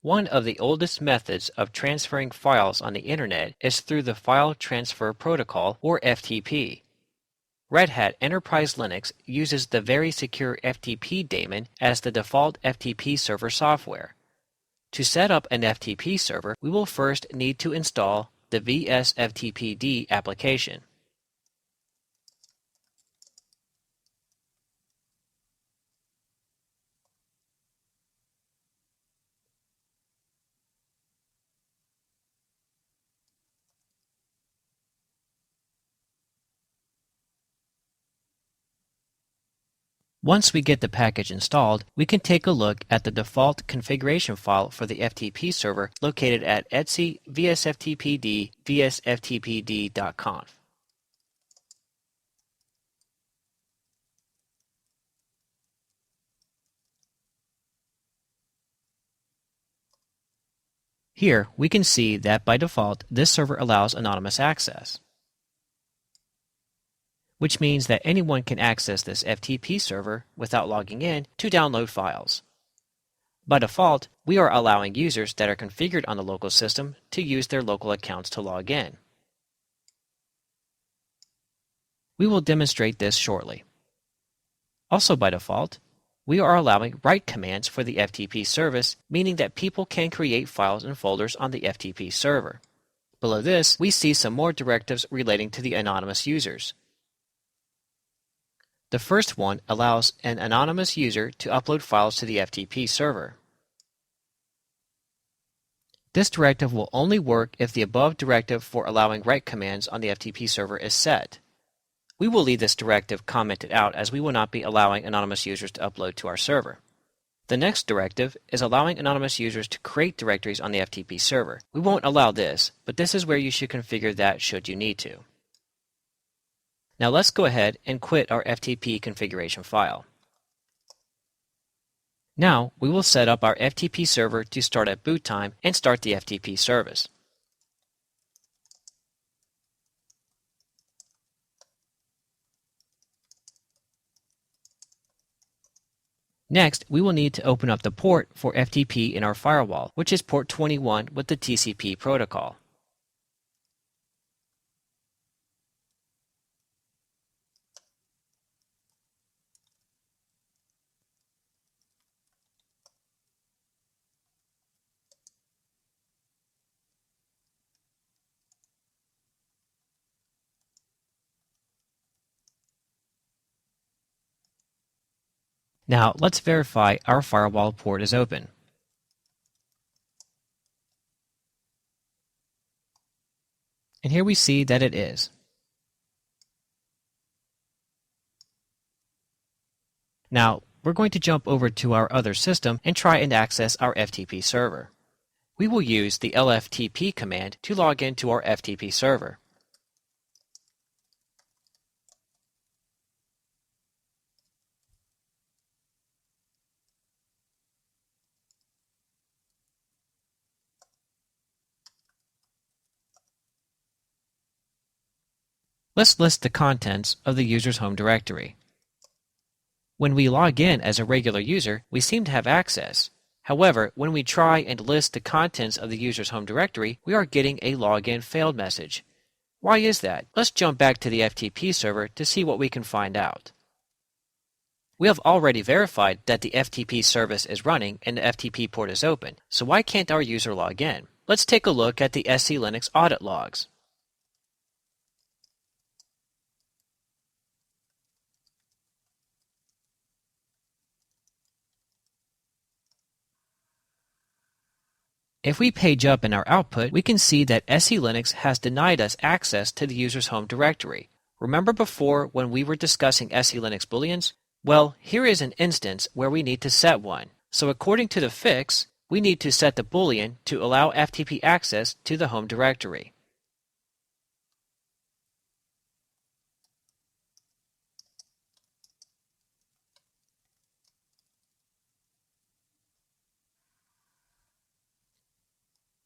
One of the oldest methods of transferring files on the Internet is through the File Transfer Protocol, or FTP. Red Hat Enterprise Linux uses the very secure FTP daemon as the default FTP server software. To set up an FTP server, we will first need to install the vsftpd application. Once we get the package installed, we can take a look at the default configuration file for the FTP server located at etc vsftpd vsftpd.conf. Here, we can see that by default, this server allows anonymous access, which means that anyone can access this FTP server without logging in to download files. By default, we are allowing users that are configured on the local system to use their local accounts to log in. We will demonstrate this shortly. Also by default, we are allowing write commands for the FTP service, meaning that people can create files and folders on the FTP server. Below this, we see some more directives relating to the anonymous users. The first one allows an anonymous user to upload files to the FTP server. This directive will only work if the above directive for allowing write commands on the FTP server is set. We will leave this directive commented out as we will not be allowing anonymous users to upload to our server. The next directive is allowing anonymous users to create directories on the FTP server. We won't allow this, but this is where you should configure that should you need to. Now let's go ahead and quit our FTP configuration file. Now we will set up our FTP server to start at boot time and start the FTP service. Next, we will need to open up the port for FTP in our firewall, which is port 21 with the TCP protocol. Now, let's verify our firewall port is open. And here we see that it is. Now, we're going to jump over to our other system and try and access our FTP server. We will use the lftp command to log into our FTP server. Let's list the contents of the user's home directory. When we log in as a regular user, we seem to have access. However, when we try and list the contents of the user's home directory, we are getting a login failed message. Why is that? Let's jump back to the FTP server to see what we can find out. We have already verified that the FTP service is running and the FTP port is open, so why can't our user log in? Let's take a look at the SC Linux audit logs. If we page up in our output, we can see that SC Linux has denied us access to the user's home directory. Remember before when we were discussing SC Linux booleans? Well, here is an instance where we need to set one. So according to the fix, we need to set the boolean to allow FTP access to the home directory.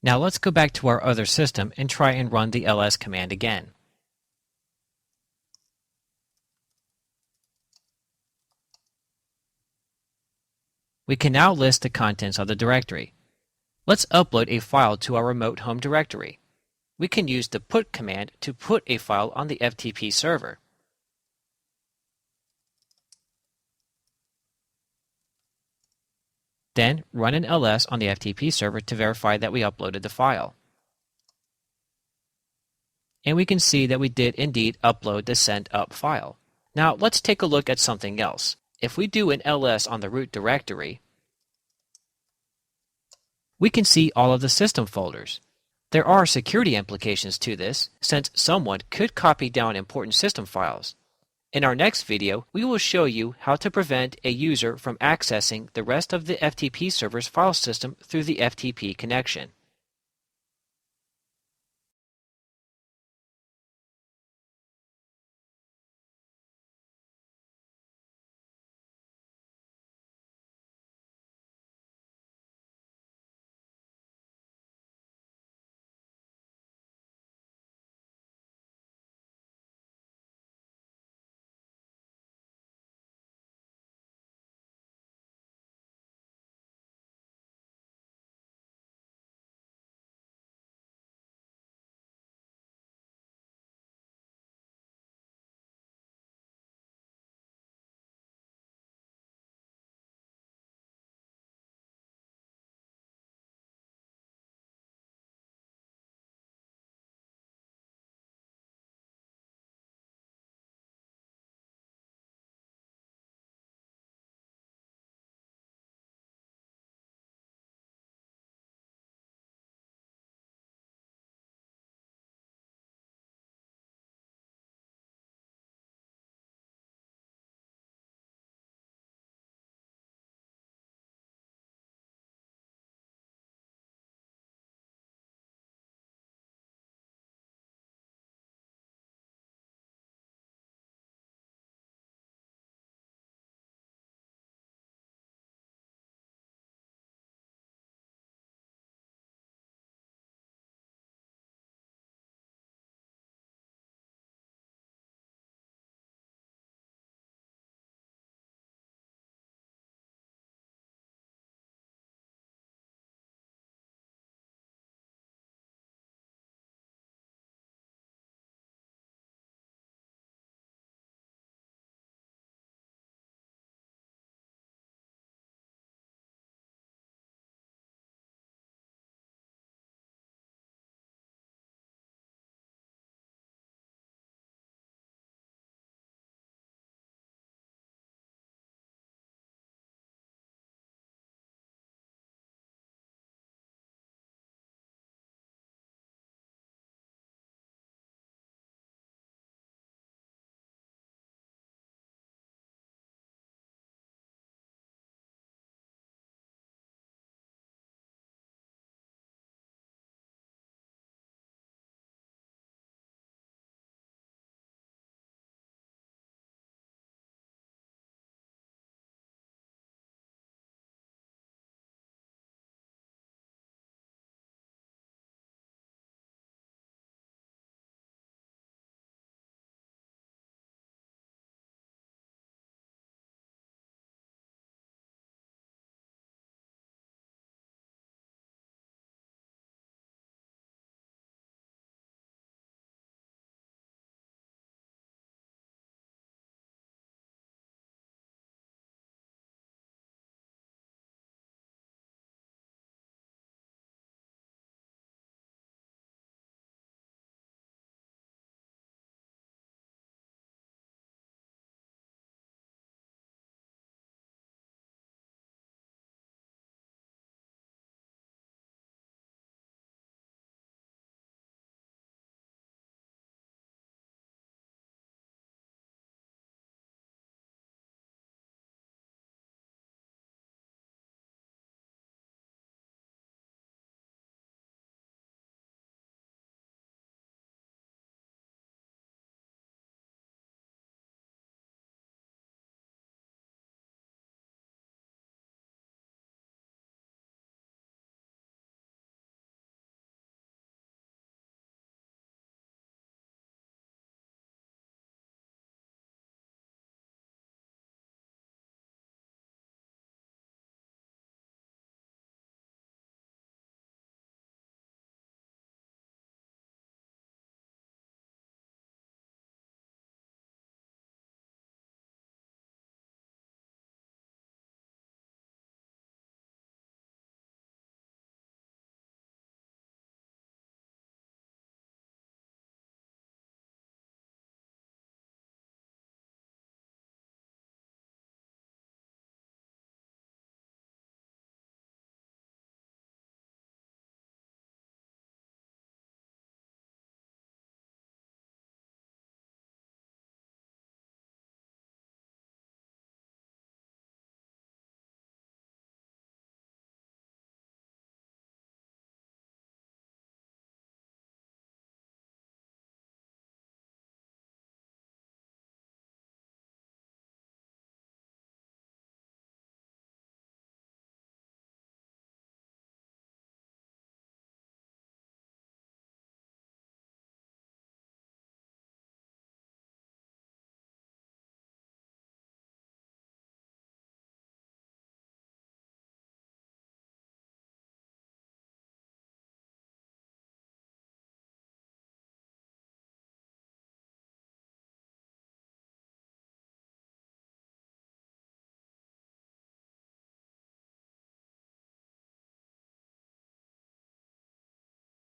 Now let's go back to our other system and try and run the ls command again. We can now list the contents of the directory. Let's upload a file to our remote home directory. We can use the put command to put a file on the FTP server. Then run an ls on the FTP server to verify that we uploaded the file. And we can see that we did indeed upload the sent up file. Now let's take a look at something else. If we do an ls on the root directory, we can see all of the system folders. There are security implications to this, since someone could copy down important system files. In our next video, we will show you how to prevent a user from accessing the rest of the FTP server's file system through the FTP connection.